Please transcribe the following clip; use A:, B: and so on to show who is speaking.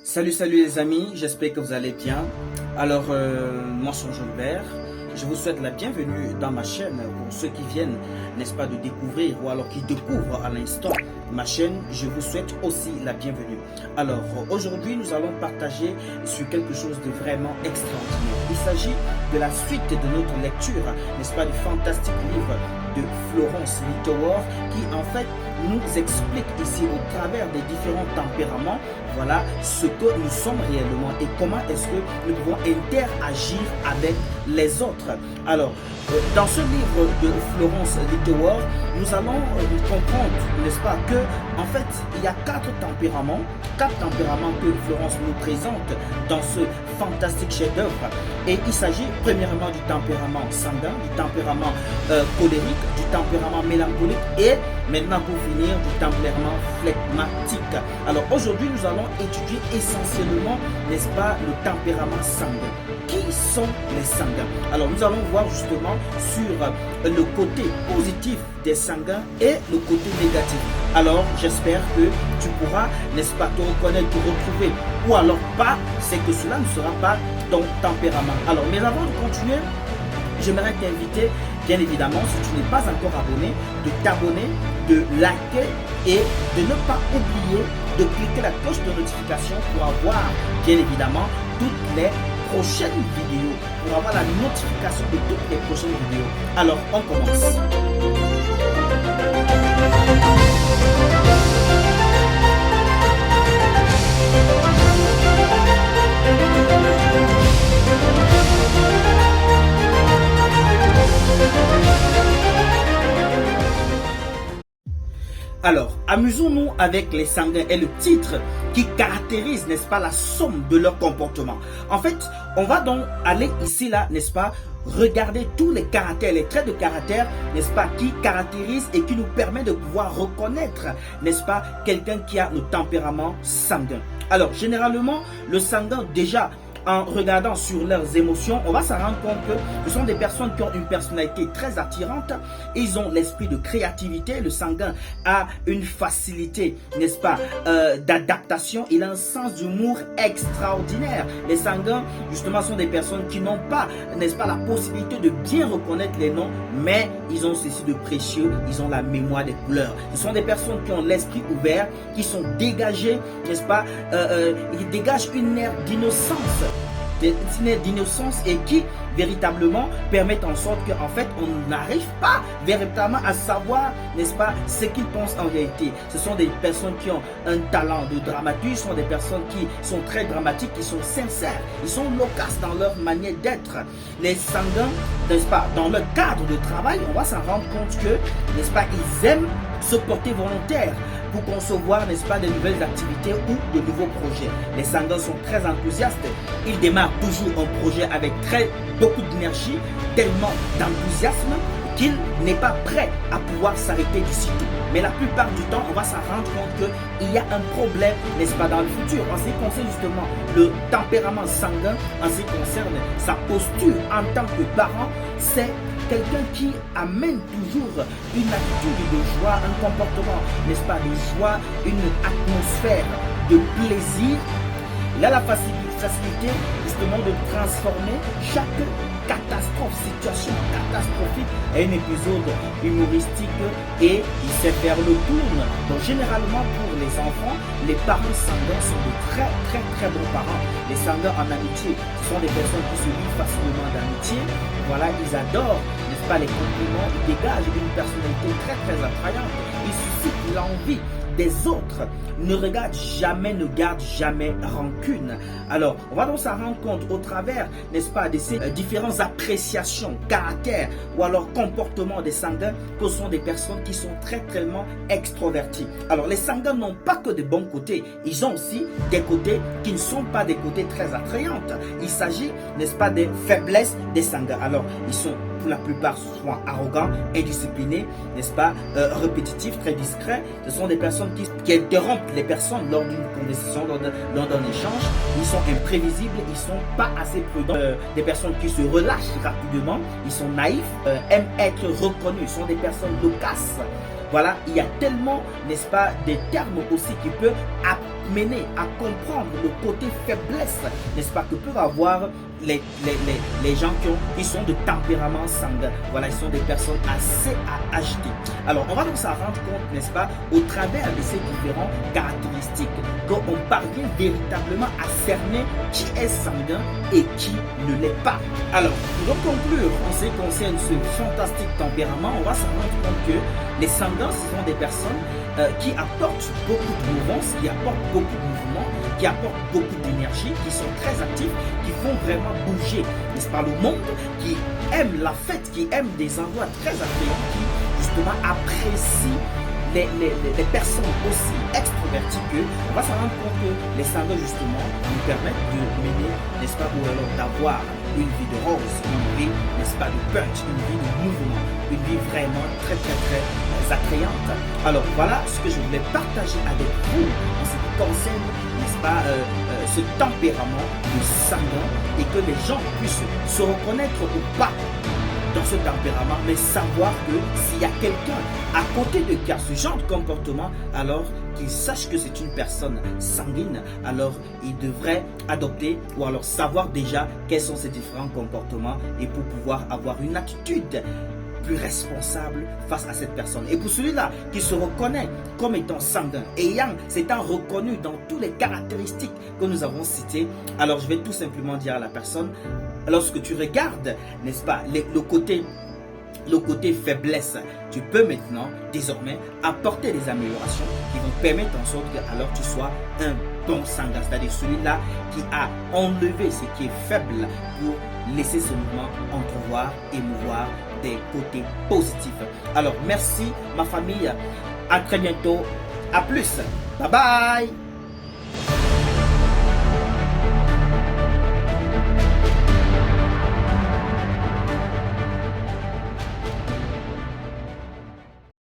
A: Salut les amis, j'espère que vous allez bien. Alors, moi c'est Jean-Bert. Je vous souhaite la bienvenue dans ma chaîne pour ceux qui viennent, n'est-ce pas, de découvrir ou alors qui découvrent à l'instant ma chaîne. Je vous souhaite aussi la bienvenue. Alors, aujourd'hui, nous allons partager sur quelque chose de vraiment extraordinaire. Il s'agit de la suite de notre lecture, n'est-ce pas, du fantastique livre de Florence Littauer qui en fait nous explique ici au travers des différents tempéraments, voilà ce que nous sommes réellement et comment est-ce que nous pouvons interagir avec les autres. Alors, dans ce livre de Florence Littauer, nous allons comprendre, n'est-ce pas, que en fait, il y a quatre tempéraments que Florence nous présente dans ce fantastique chef-d'œuvre. Et il s'agit premièrement du tempérament sanguin, du tempérament colérique, du tempérament mélancolique et maintenant pour finir du tempérament phlegmatique. Alors aujourd'hui nous allons étudier essentiellement, n'est-ce pas, le tempérament sanguin. Qui sont les sanguins? Alors nous allons voir justement sur le côté positif des sanguins et le côté négatif. Alors j'espère que tu pourras, n'est-ce pas, te reconnaître, te retrouver, ou alors pas, c'est que cela ne sera pas ton tempérament. Alors mais avant de continuer, j'aimerais t'inviter, bien évidemment, si tu n'es pas encore abonné, de t'abonner, de liker et de ne pas oublier de cliquer la cloche de notification pour avoir, bien évidemment, toutes les prochaines vidéos, pour avoir la notification de toutes les prochaines vidéos. Alors, on commence. Alors, amusons-nous avec les sanguins et le titre qui caractérise, n'est-ce pas, la somme de leur comportement. En fait, on va donc aller ici, là, n'est-ce pas, regarder tous les caractères, les traits de caractère, n'est-ce pas, qui caractérisent et qui nous permettent de pouvoir reconnaître, n'est-ce pas, quelqu'un qui a le tempérament sanguin. Alors, généralement, le sanguin, déjà, en regardant sur leurs émotions, on va s'en rendre compte que ce sont des personnes qui ont une personnalité très attirante. Ils ont l'esprit de créativité. Le sanguin a une facilité, n'est-ce pas, d'adaptation. Il a un sens d'humour extraordinaire. Les sanguins, justement, sont des personnes qui n'ont pas, n'est-ce pas, la possibilité de bien reconnaître les noms, mais ils ont ceci de précieux. Ils ont la mémoire des couleurs. Ce sont des personnes qui ont l'esprit ouvert, qui sont dégagées, n'est-ce pas, ils dégagent une aire d'innocence. Et qui véritablement permettent en sorte qu'en fait on n'arrive pas véritablement à savoir, n'est-ce pas, ce qu'ils pensent en réalité. Ce sont des personnes qui ont un talent de dramaturge, ce sont des personnes qui sont très dramatiques, qui sont sincères, ils sont loquaces dans leur manière d'être. Les sanguins, n'est-ce pas, dans leur cadre de travail, on va s'en rendre compte que, n'est-ce pas, ils aiment se porter volontaire pour concevoir, n'est-ce pas, de nouvelles activités ou de nouveaux projets. Les sanguins sont très enthousiastes. Ils démarrent toujours un projet avec beaucoup d'énergie, tellement d'enthousiasme qu'il n'est pas prêt à pouvoir s'arrêter d'ici tout. Mais la plupart du temps, on va s'en rendre compte qu'il y a un problème, n'est-ce pas, dans le futur. En ce qui concerne justement le tempérament sanguin, en ce qui concerne sa posture en tant que parent, c'est quelqu'un qui amène toujours une attitude de joie, un comportement, n'est-ce pas, de joie, une atmosphère de plaisir. Il a la facilité justement de transformer chaque situation catastrophique à un épisode humoristique et il sait faire le tourne. Donc généralement pour les enfants, les parents sanguins sont de très bons parents. Les sanguins en amitié, ce sont des personnes qui se lient facilement d'amitié. Voilà, ils adorent, n'est-ce pas, les compliments, ils dégagent une personnalité très attrayante. Ils suscitent l'envie des autres, ne garde jamais rancune. Alors, on va donc s'en rendre compte au travers, n'est-ce pas, de ces différentes appréciations, caractères ou alors comportements des sanguins que ce sont des personnes qui sont très extroverties. Alors, les sanguins n'ont pas que de bons côtés, ils ont aussi des côtés qui ne sont pas des côtés très attrayants. Il s'agit, n'est-ce pas, des faiblesses des sanguins. Alors, ils sont pour la plupart souvent arrogants, indisciplinés, n'est-ce pas, répétitifs, très discrets. Ce sont des personnes qui interrompent les personnes lors d'une conversation, lors d'un échange. Ils sont imprévisibles, ils ne sont pas assez prudents. Des personnes qui se relâchent rapidement, ils sont naïfs, aiment être reconnus. Ce sont des personnes loquaces. Voilà, il y a tellement, n'est-ce pas, des termes aussi qui peuvent amener à comprendre le côté faiblesse, n'est-ce pas, que peuvent avoir les gens qui sont de tempérament sanguin. Voilà, ils sont des personnes assez agitées. Alors, on va donc s'en rendre compte, n'est-ce pas, au travers de ces différentes caractéristiques, qu'on parvient véritablement à cerner qui est sanguin et qui ne l'est pas. Alors, pour conclure en ce qui concerne ce fantastique tempérament, on va s'en rendre compte que les sanguins, ce sont des personnes qui apportent beaucoup de mouvance, qui apportent beaucoup de mouvement, qui apportent beaucoup d'énergie, qui sont très actifs, qui font vraiment bouger, n'est-ce pas, le monde, qui aiment la fête, qui aiment des endroits très attrayants, qui justement apprécient les personnes aussi extroverties que, on va s'en rendre compte que les sanguins justement nous permettent de mener, n'est-ce pas, ou alors d'avoir une vie de rose, une vie, n'est-ce pas, de punch, une vie de mouvement, une vie vraiment très attrayante. Alors voilà ce que je voulais partager avec vous en ce qui concerne, n'est-ce pas, ce tempérament de sanguin, et que les gens puissent se reconnaître ou pas dans ce tempérament, mais savoir que s'il y a quelqu'un à côté de qui a ce genre de comportement, alors qu'il sache que c'est une personne sanguine, alors il devrait adopter ou alors savoir déjà quels sont ces différents comportements, et pour pouvoir avoir une attitude plus responsable face à cette personne. Et pour celui-là qui se reconnaît comme étant sanguin, s'étant reconnu dans toutes les caractéristiques que nous avons citées, alors je vais tout simplement dire à la personne, lorsque tu regardes, n'est-ce pas, le côté faiblesse, tu peux maintenant, désormais, apporter des améliorations qui vont permettre en sorte que alors tu sois un bon sanguin, c'est-à-dire celui-là qui a enlevé ce qui est faible pour laisser ce mouvement entrevoir, émouvoir des côtés positifs. Alors merci ma famille, à très bientôt, à plus, bye bye.